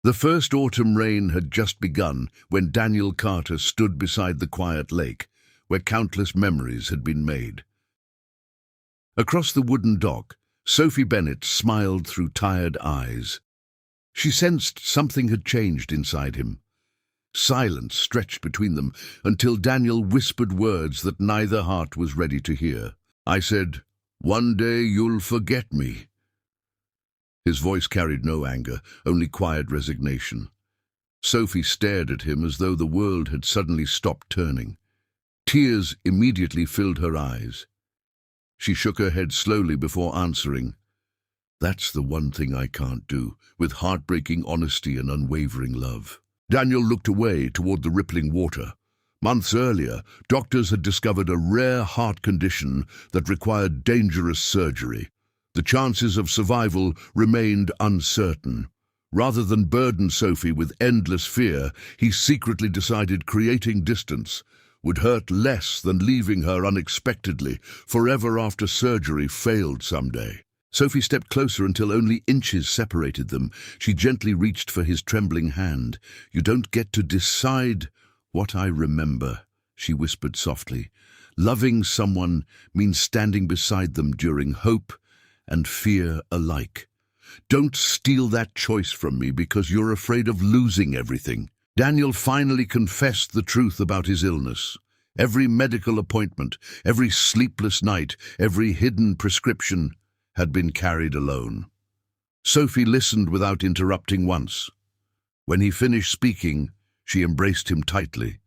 The first autumn rain had just begun when Daniel Carter stood beside the quiet lake, where countless memories had been made. Across the wooden dock, Sophie Bennett smiled through tired eyes. She sensed something had changed inside him. Silence stretched between them until Daniel whispered words that neither heart was ready to hear. "I said, 'One day you'll forget me.'" His voice carried no anger, only quiet resignation. Sophie stared at him as though the world had suddenly stopped turning. Tears immediately filled her eyes. She shook her head slowly before answering, "That's the one thing I can't do," with heartbreaking honesty and unwavering love. Daniel looked away toward the rippling water. Months earlier, doctors had discovered a rare heart condition that required dangerous surgery. The chances of survival remained uncertain. Rather than burden Sophie with endless fear, he secretly decided creating distance would hurt less than leaving her unexpectedly, forever after surgery failed someday. Sophie stepped closer until only inches separated them. She gently reached for his trembling hand. "You don't get to decide what I remember," she whispered softly. "Loving someone means standing beside them during hope and fear alike. Don't steal that choice from me because you're afraid of losing everything." Daniel finally confessed the truth about his illness. Every medical appointment, every sleepless night, every hidden prescription had been carried alone. Sophie listened without interrupting once. When he finished speaking, she embraced him tightly,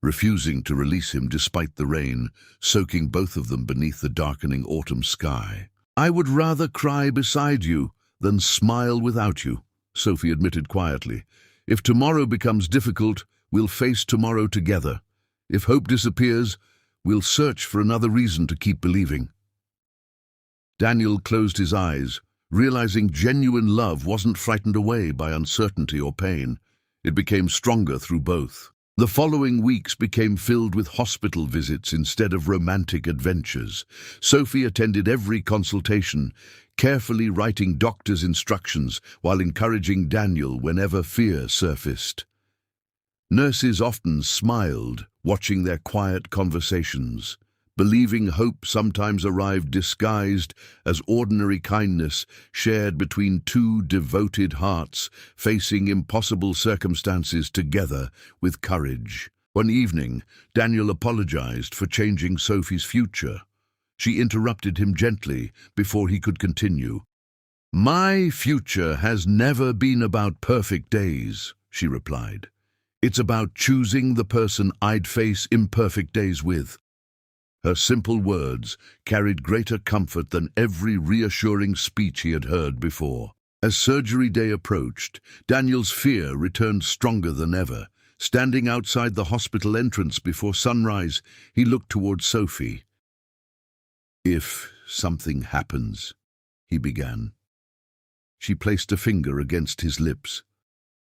refusing to release him despite the rain, soaking both of them beneath the darkening autumn sky. "I would rather cry beside you than smile without you," Sophie admitted quietly. "If tomorrow becomes difficult, we'll face tomorrow together. If hope disappears, we'll search for another reason to keep believing." Daniel closed his eyes, realizing genuine love wasn't frightened away by uncertainty or pain. It became stronger through both. The following weeks became filled with hospital visits instead of romantic adventures. Sophie attended every consultation, carefully writing doctor's instructions while encouraging Daniel whenever fear surfaced. Nurses often smiled, watching their quiet conversations, believing hope sometimes arrived disguised as ordinary kindness shared between two devoted hearts facing impossible circumstances together with courage. One evening, Daniel apologized for changing Sophie's future. She interrupted him gently before he could continue. "My future has never been about perfect days," she replied. "It's about choosing the person I'd face imperfect days with." Her simple words carried greater comfort than every reassuring speech he had heard before. As surgery day approached, Daniel's fear returned stronger than ever. Standing outside the hospital entrance before sunrise, he looked towards Sophie. "If something happens," he began. She placed a finger against his lips.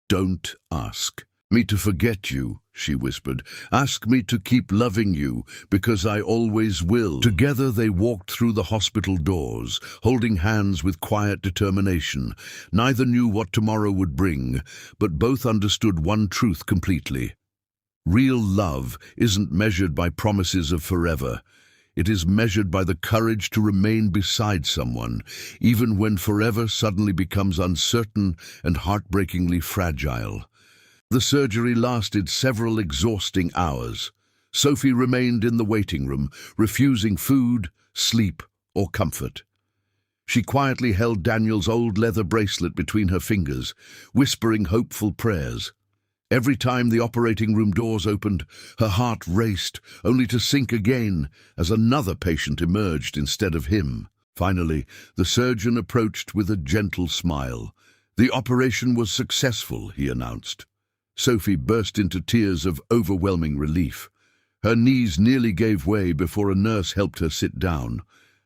"Don't ask me to forget you," she whispered. "Ask me to keep loving you, because I always will." Together they walked through the hospital doors, holding hands with quiet determination. Neither knew what tomorrow would bring, but both understood one truth completely. Real love isn't measured by promises of forever. It is measured by the courage to remain beside someone, even when forever suddenly becomes uncertain and heartbreakingly fragile. The surgery lasted several exhausting hours. Sophie remained in the waiting room, refusing food, sleep, or comfort. She quietly held Daniel's old leather bracelet between her fingers, whispering hopeful prayers. Every time the operating room doors opened, her heart raced, only to sink again as another patient emerged instead of him. Finally, the surgeon approached with a gentle smile. "The operation was successful," he announced. Sophie burst into tears of overwhelming relief. Her knees nearly gave way before a nurse helped her sit down.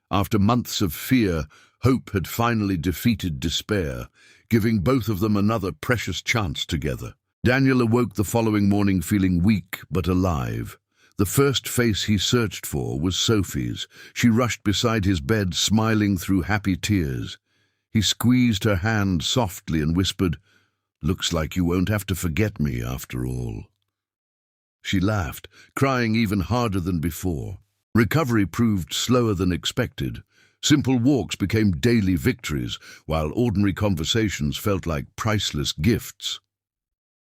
After months of fear, hope had finally defeated despair, giving both of them another precious chance together. Daniel awoke the following morning feeling weak but alive. The first face he searched for was Sophie's. She rushed beside his bed, smiling through happy tears. He squeezed her hand softly and whispered, Looks like you won't have to forget me after all." She laughed, crying even harder than before. Recovery proved slower than expected. Simple walks became daily victories, while ordinary conversations felt like priceless gifts.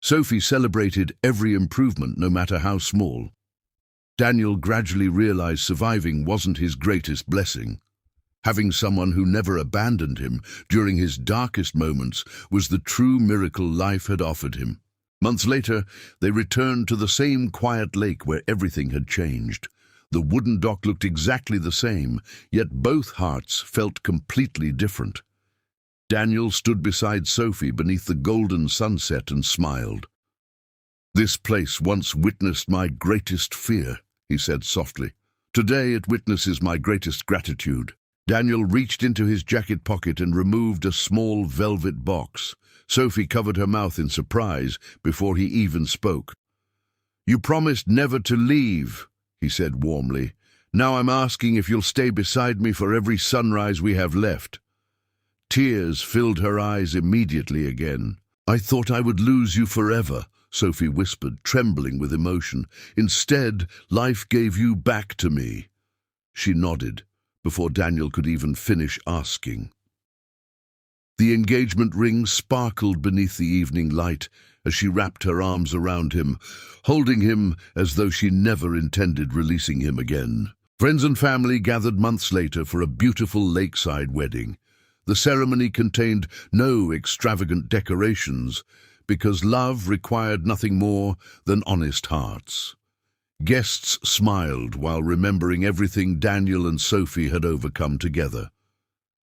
Sophie celebrated every improvement, no matter how small. Daniel gradually realized surviving wasn't his greatest blessing. Having someone who never abandoned him during his darkest moments was the true miracle life had offered him. Months later, they returned to the same quiet lake where everything had changed. The wooden dock looked exactly the same, yet both hearts felt completely different. Daniel stood beside Sophie beneath the golden sunset and smiled. "This place once witnessed my greatest fear," he said softly. "Today it witnesses my greatest gratitude." Daniel reached into his jacket pocket and removed a small velvet box. Sophie covered her mouth in surprise before he even spoke. "You promised never to leave," he said warmly. "Now I'm asking if you'll stay beside me for every sunrise we have left." Tears filled her eyes immediately again. "I thought I would lose you forever," Sophie whispered, trembling with emotion. "Instead, life gave you back to me." She nodded, before Daniel could even finish asking. The engagement ring sparkled beneath the evening light as she wrapped her arms around him, holding him as though she never intended releasing him again. Friends and family gathered months later for a beautiful lakeside wedding. The ceremony contained no extravagant decorations, because love required nothing more than honest hearts. Guests smiled while remembering everything Daniel and Sophie had overcome together.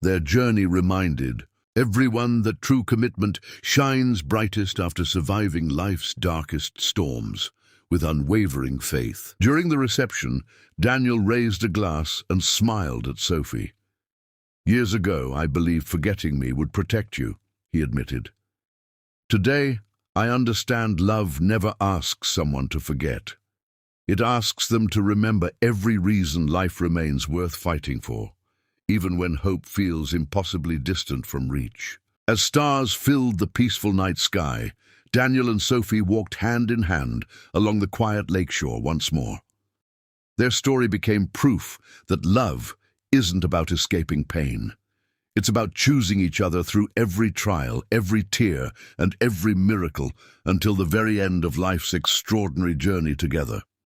Their journey reminded everyone that true commitment shines brightest after surviving life's darkest storms, with unwavering faith. During the reception, Daniel raised a glass and smiled at Sophie. "Years ago, I believed forgetting me would protect you," he admitted. "Today, I understand love never asks someone to forget. It asks them to remember every reason life remains worth fighting for, even when hope feels impossibly distant from reach." As stars filled the peaceful night sky, Daniel and Sophie walked hand in hand along the quiet lakeshore once more. Their story became proof that love isn't about escaping pain. It's about choosing each other through every trial, every tear, and every miracle until the very end of life's extraordinary journey together.